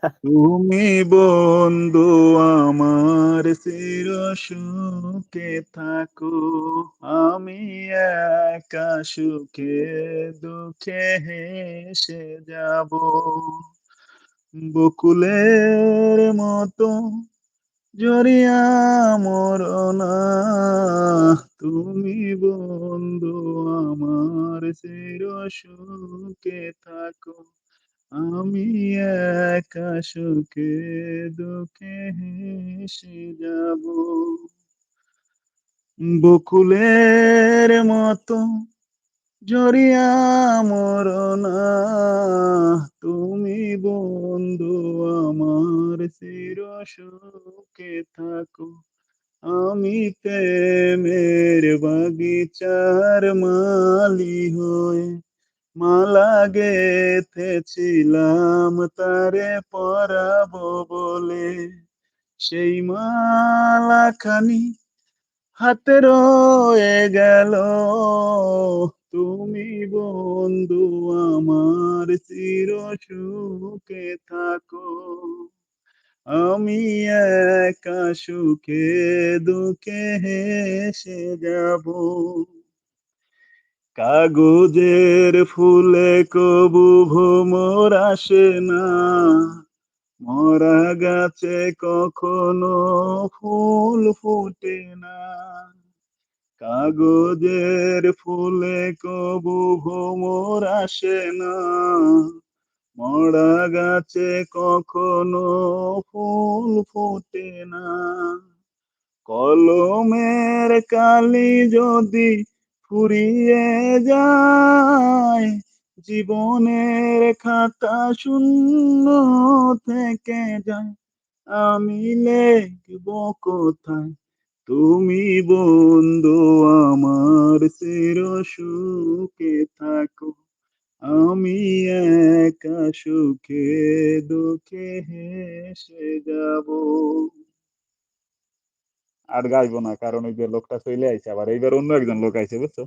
তুমি বন্ধু আমার চির সুখে থাকো, আমি একা সুখে দুঃখে হেসে যাব। বকুলের মতো জড়িয়া মরনা, তুমি বন্ধু আমার চির সুখে থাকো, আমি একা সুখে দুঃখে হেসে যাব। বকুলের মতো জড়িয়া মরনা, তুমি বন্ধু আমার চির সুখে থাকো, আমি প্রেমের বাগিচার মালি হয়ে মালা গেথেছিলাম তারে পরাবো বলে, সেই মালাখানি হাতে রয়ে গেল। তুমি বন্ধু আমার চির সুখে থাকো, আমি একা সুখে দুঃখে হেসে যাব। কাগজের ফুলে কবু ভ্রমর আসে না, মরা গাছে কখনো ফুল ফোটে না। কাগজের ফুলে কবু ভ্রমর আসে না, মরা গাছে কখনো ফুল ফোটে না। কলমের কালি যদি ফুরিয়ে যায়, জীবনের খাতা শূন্য থেকে যায়, আমি লিখব কোথায়, তুমি বন্ধু আমার চির সুখে থাকো, আমি একা সুখে দুঃখে হেসে যাব। আর গাইবো না, কারণ ওই যে লোকটা চলে আইছে, আবার এইবার অন্য একজন লোক আইছে, বুঝছো?